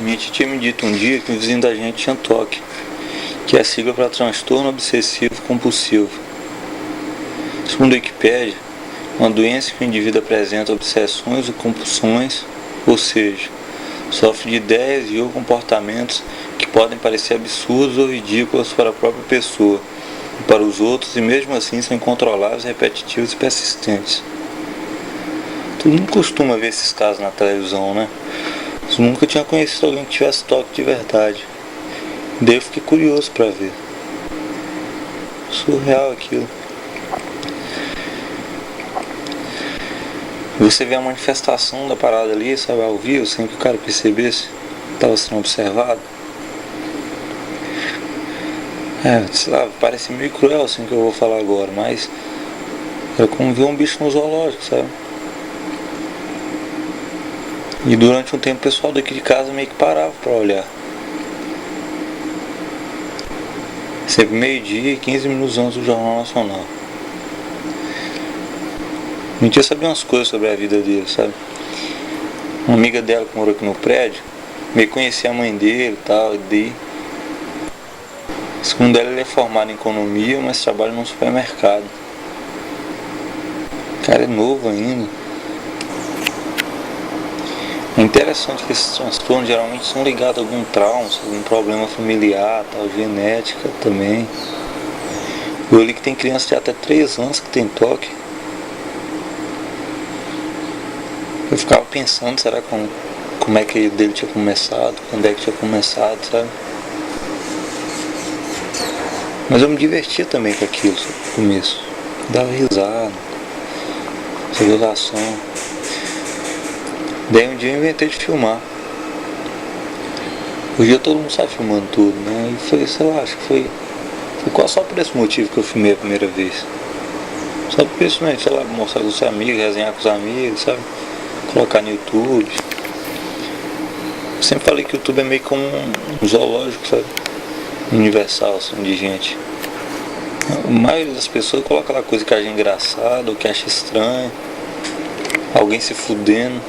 minha tia tinha me dito um dia que o vizinho da gente tinha TOC, que é a sigla para transtorno obsessivo compulsivo. Segundo a Wikipédia, uma doença que o indivíduo apresenta obsessões ou compulsões, ou seja, sofre de ideias e ou comportamentos que podem parecer absurdos ou ridículos para a própria pessoa e para os outros, e mesmo assim são incontroláveis, repetitivos e persistentes. Todo mundo costuma ver esses casos na televisão, né? Eu nunca tinha conhecido alguém que tivesse TOC de verdade. Daí eu fiquei curioso para ver. Surreal aquilo. Você vê a manifestação da parada ali, sabe, ao vivo, sem que o cara percebesse que estava sendo observado. Sei lá, parece meio cruel assim que eu vou falar agora, mas é como ver um bicho no zoológico, sabe? E durante um tempo o pessoal daqui de casa meio que parava para olhar. Sempre meio-dia e 15 minutos antes do Jornal Nacional. Minha tia sabia umas coisas sobre a vida dele, sabe? Uma amiga dela que morou aqui no prédio, meio conhecia a mãe dele e tal, e daí... Segundo ela, ele é formado em economia, mas trabalha num supermercado. O cara é novo ainda. É interessante que esses transtornos geralmente são ligados a algum trauma, algum problema familiar, tal, genética também. Eu li que tem criança de até 3 anos que tem TOC. Eu ficava pensando, será como é que dele tinha começado, quando é que tinha começado, sabe? Mas eu me divertia também com aquilo, no começo. Dava risada, celebração. Daí um dia eu inventei de filmar. Hoje em dia todo mundo sai filmando tudo, né? E foi, sei lá, acho que foi quase só por esse motivo que eu filmei a primeira vez. Só por isso mesmo, sei lá, mostrar com os amigos, resenhar com os amigos, sabe? Colocar no YouTube. Eu sempre falei que o YouTube é meio como um zoológico, sabe? Universal, assim, de gente. A maioria das pessoas coloca lá coisa que acha engraçada ou que acha estranha. Alguém se fudendo.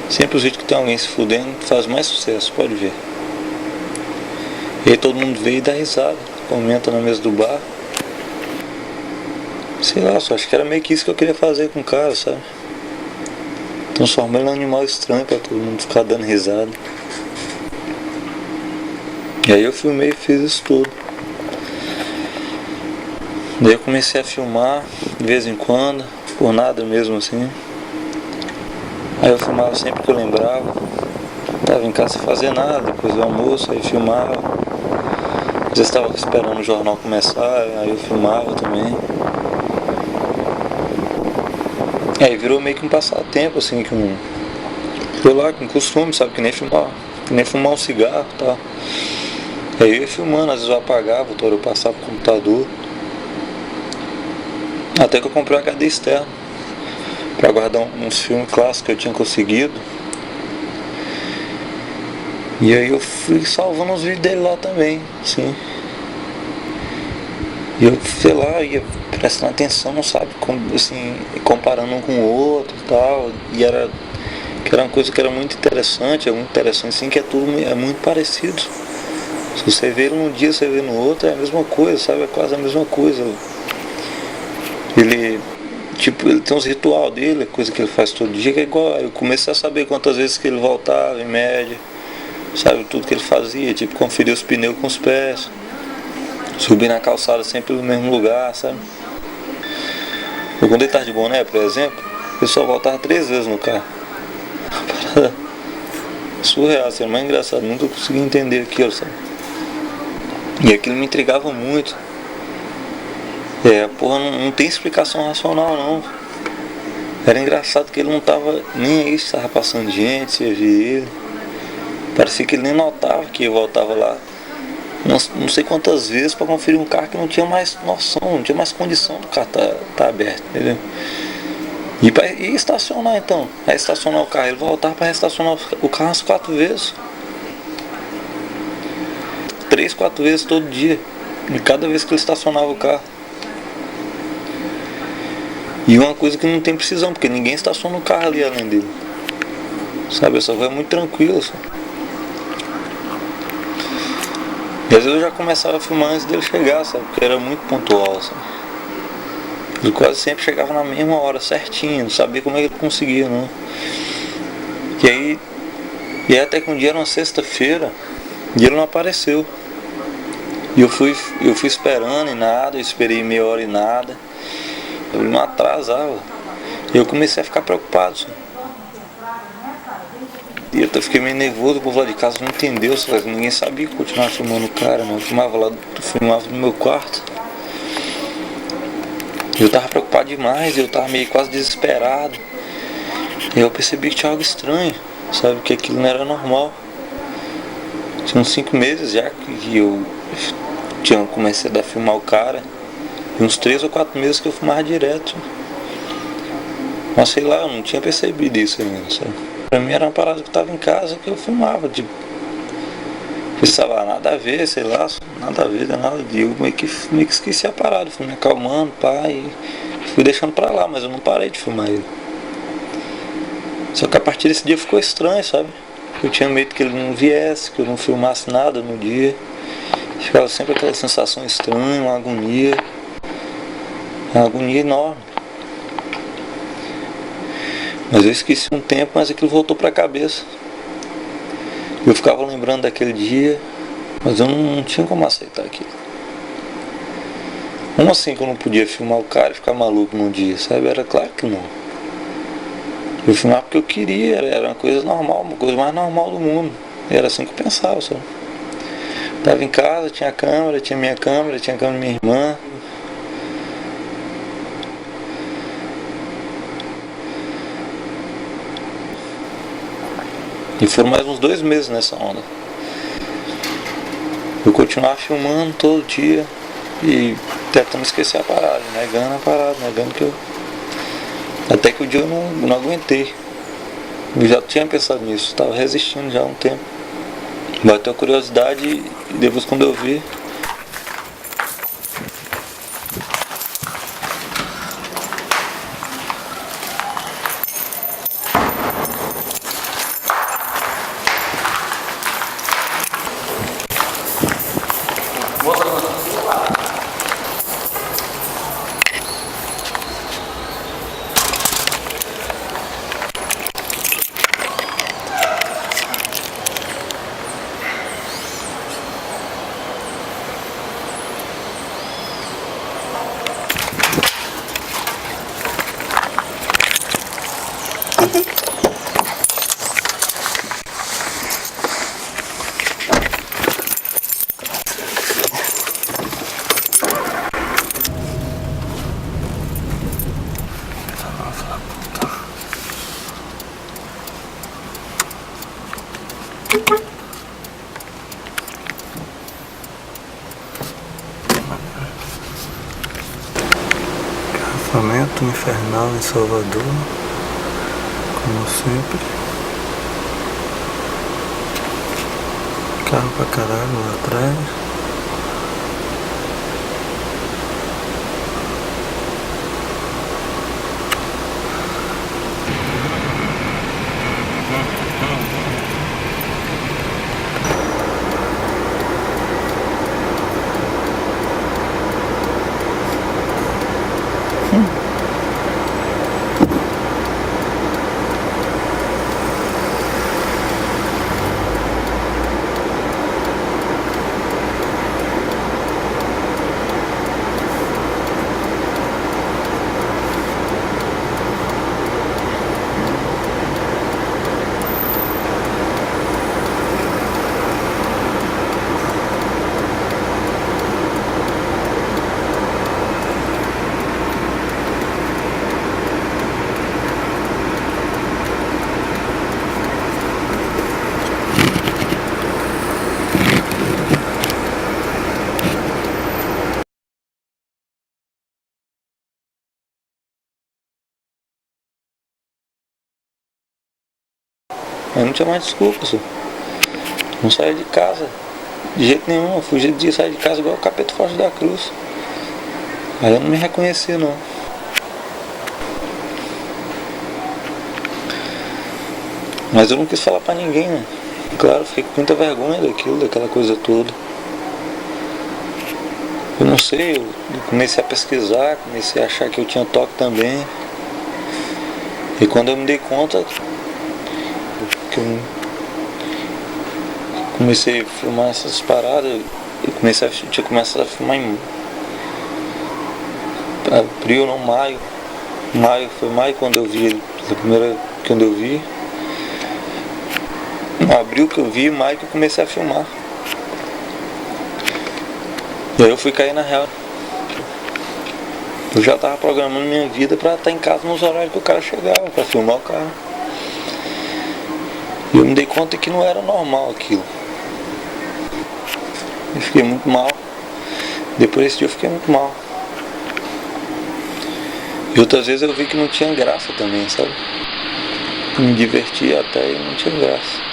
Sempre os vídeos que tem alguém se fudendo faz mais sucesso, pode ver. E aí todo mundo vê e dá risada, comenta na mesa do bar. Sei lá, só acho que era meio que isso que eu queria fazer com o cara, sabe? Transformar ele num animal estranho pra todo mundo ficar dando risada. E aí eu filmei e fiz isso tudo. Daí eu comecei a filmar de vez em quando, por nada mesmo assim. Aí eu filmava sempre que eu lembrava. Tava em casa sem fazer nada, depois do almoço, aí filmava. Às vezes estava esperando o jornal começar, aí eu filmava também. Aí virou meio que um passatempo, assim, sei lá, com costume, sabe, que nem fumar um cigarro e tal. Aí eu ia filmando, às vezes eu apagava, eu passava pro computador. Até que eu comprei um HD externo para guardar uns filmes clássicos que eu tinha conseguido. E aí eu fui salvando os vídeos dele lá também, assim. E eu, sei lá, ia prestando atenção, sabe, assim, comparando um com o outro e tal. E era uma coisa que era muito interessante, assim, que é muito parecido. Se você vê ele num dia, você vê no outro, é a mesma coisa, sabe, é quase a mesma coisa. Ele tem uns ritual dele, coisa que ele faz todo dia, que é igual. Eu comecei a saber quantas vezes que ele voltava, em média, sabe, tudo que ele fazia, tipo, conferir os pneus com os pés, subir na calçada sempre no mesmo lugar, sabe. Quando ele tava de boné, por exemplo, ele só voltava 3 vezes no carro. Parada surreal, assim, mais engraçado, nunca consegui entender aquilo, sabe. E aquilo me intrigava muito. Porra, não tem explicação racional não. Era engraçado que ele não tava nem aí se tava passando gente, se via ele. Parecia que ele nem notava que eu voltava lá. Não sei quantas vezes para conferir um carro que não tinha mais noção, não tinha mais condição do carro tá aberto, entendeu? E estacionar então. Aí estacionar o carro, ele voltava para estacionar o carro umas 4 vezes. 3, 4 vezes todo dia. E cada vez que ele estacionava o carro. E uma coisa que não tem precisão, porque ninguém estaciona o carro ali além dele. Sabe, essa rua é muito tranquila, sabe? E às vezes eu já começava a filmar antes dele chegar, sabe? Porque era muito pontual, sabe? Ele quase sempre chegava na mesma hora, certinho, não sabia como é que ele conseguia, não. E aí até que um dia era uma sexta-feira e ele não apareceu. E eu fui esperando e nada, eu esperei meia hora e nada. Ele não atrasava. E eu comecei a ficar preocupado, sabe? E eu fiquei meio nervoso, o povo lá de casa não entendeu, sabe? Ninguém sabia que eu continuava filmando o cara, né? Eu filmava no meu quarto. Eu tava preocupado demais, eu tava meio quase desesperado. E eu percebi que tinha algo estranho, sabe? Que aquilo não era normal. Tinha uns 5 meses já que eu tinha começado a filmar o cara. E uns 3 ou 4 meses que eu filmava direto. Mas sei lá, eu não tinha percebido isso ainda, sabe? Pra mim era uma parada que eu tava em casa que eu filmava, tipo. Pensava, nada a ver, sei lá, nada a ver, nada. E eu meio que esqueci a parada, fui me acalmando, pá, e fui deixando pra lá, mas eu não parei de filmar ele. Só que a partir desse dia ficou estranho, sabe? Eu tinha medo que ele não viesse, que eu não filmasse nada no dia. Ficava sempre aquela sensação estranha, uma agonia enorme. Mas eu esqueci um tempo, mas aquilo voltou pra cabeça. Eu ficava lembrando daquele dia, mas eu não tinha como aceitar aquilo. Como assim que eu não podia filmar o cara e ficar maluco num dia, sabe? Era claro que não. Eu filmava porque eu queria, era uma coisa normal, uma coisa mais normal do mundo. Era assim que eu pensava, sabe? Tava em casa, tinha câmera, tinha minha câmera, tinha a câmera da minha irmã. E foram mais uns 2 meses nessa onda. Eu continuava filmando todo dia e tentando esquecer a parada, negando que eu... Até que o dia eu não aguentei. Eu já tinha pensado nisso, estava resistindo já há um tempo. Bateu a curiosidade e depois quando eu vi... Engarrafamento infernal em Salvador, como sempre. Carro pra caralho lá atrás. Eu não tinha mais desculpa, senhor. Não saía de casa de jeito nenhum. Eu fugia de sair de casa igual o capeta forte da cruz. Aí eu não me reconhecia, não. Mas eu não quis falar pra ninguém, né? Claro, fiquei com muita vergonha daquilo, daquela coisa toda. Eu não sei, eu comecei a pesquisar, comecei a achar que eu tinha toque também. E quando eu me dei conta que eu comecei a filmar essas paradas, tinha começado a filmar em abril, não, maio. Foi maio quando eu vi ele, a primeira quando eu vi. Abril que eu vi, maio que eu comecei a filmar. E aí eu fui cair na real. Eu já tava programando minha vida pra estar em casa nos horários que o cara chegava, pra filmar o cara. E eu me dei conta que não era normal aquilo. Eu fiquei muito mal. Depois desse dia eu fiquei muito mal. E outras vezes eu vi que não tinha graça também, sabe? Me divertia até e não tinha graça.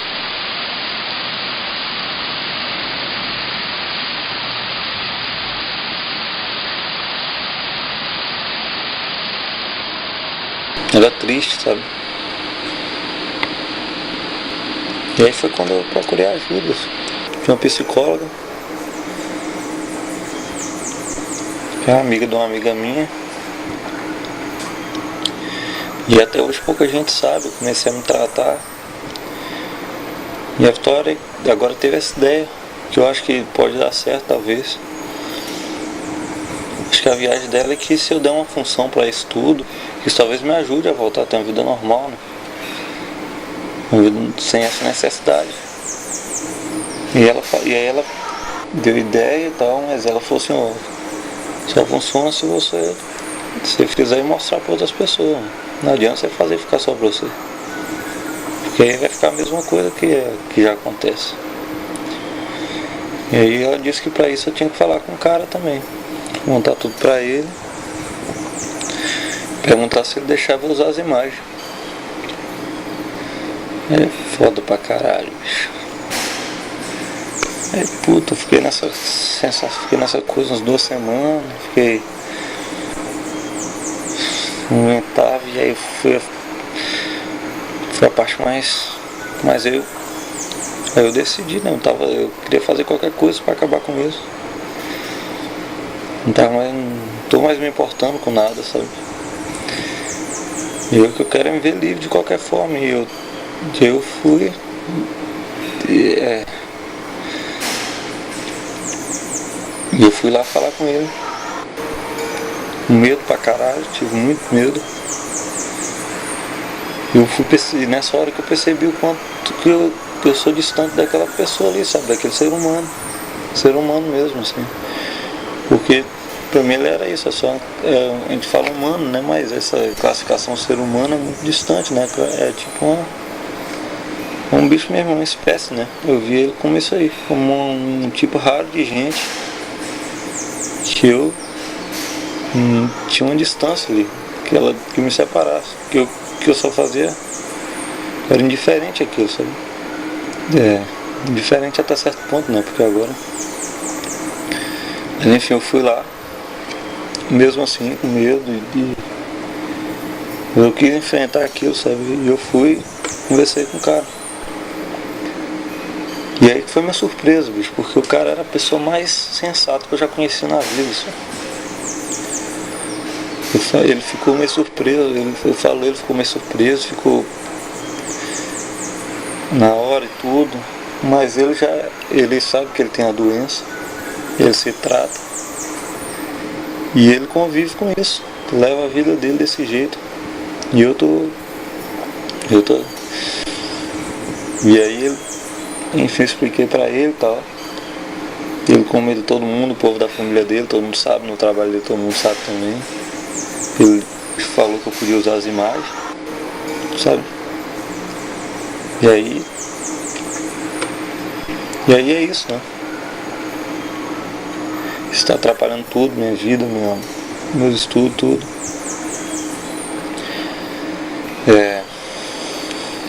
Era triste, sabe? E aí foi quando eu procurei ajuda de uma psicóloga, que é amiga de uma amiga minha. E até hoje pouca gente sabe, eu comecei a me tratar. E a Vitória agora teve essa ideia, que eu acho que pode dar certo talvez. Acho que a viagem dela é que se eu der uma função para isso tudo, isso talvez me ajude a voltar a ter uma vida normal, né? Uma vida sem essa necessidade. E aí ela deu ideia e tal, mas ela falou assim, ó, só funciona se você fizer e mostrar para outras pessoas, né? Não adianta você fazer e ficar só pra você. Porque aí vai ficar a mesma coisa que já acontece. E aí ela disse que pra isso eu tinha que falar com o cara também. Montar tudo pra ele. Perguntar se ele deixava eu usar as imagens. É foda pra caralho, bicho. É puta, eu fiquei nessa coisa umas 2 semanas. Fiquei. Não aguentava e aí foi a parte mais aí eu decidi, né? Eu queria fazer qualquer coisa pra acabar com isso. Não tô mais me importando com nada, sabe? E o que eu quero é me ver livre de qualquer forma. E eu fui. E eu fui lá falar com ele. Com medo pra caralho, tive muito medo. Nessa hora que eu percebi o quanto que eu sou distante daquela pessoa ali, sabe? Daquele ser humano. Ser humano mesmo, assim. Porque pra mim ele era isso, a gente fala humano, né? Mas essa classificação ser humano é muito distante, né? É tipo um bicho mesmo, uma espécie, né? Eu vi ele como isso aí, como um tipo raro de gente que eu tinha uma distância ali, que me separasse, que eu só fazia, era indiferente aquilo, sabe? Indiferente até certo ponto, né? Porque agora, mas enfim, eu fui lá, mesmo assim, com medo eu quis enfrentar aquilo, sabe? E eu fui, conversei com o cara. E aí que foi minha surpresa, bicho, porque o cara era a pessoa mais sensata que eu já conheci na vida, sabe? Ele ficou meio surpreso, ele ficou meio surpreso, ficou na hora e tudo, mas ele sabe que ele tem a doença, ele se trata e ele convive com isso, leva a vida dele desse jeito. E eu tô e aí enfim, eu expliquei pra ele e tal. Ele com medo de todo mundo, o povo da família dele, todo mundo sabe, no trabalho dele todo mundo sabe também. Ele falou que eu podia usar as imagens, sabe? E aí é isso, né? Isso tá atrapalhando tudo, minha vida, meus estudos, tudo.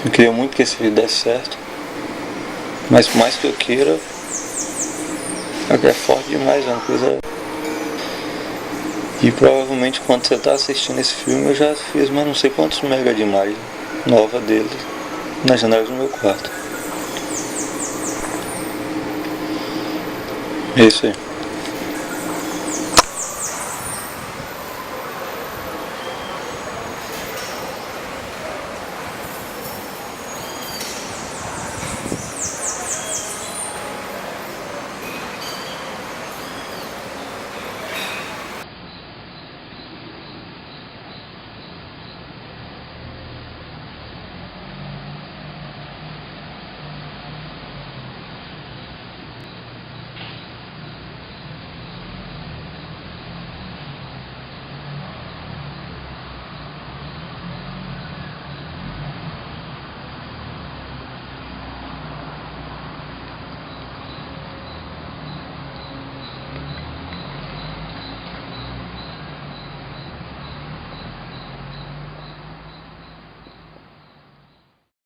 Eu queria muito que esse vídeo desse certo, mas por mais que eu queira, é forte demais, é uma coisa. E provavelmente quando você está assistindo esse filme eu já fiz mais não sei quantos mega de imagem nova dele nas janelas do meu quarto. É isso aí.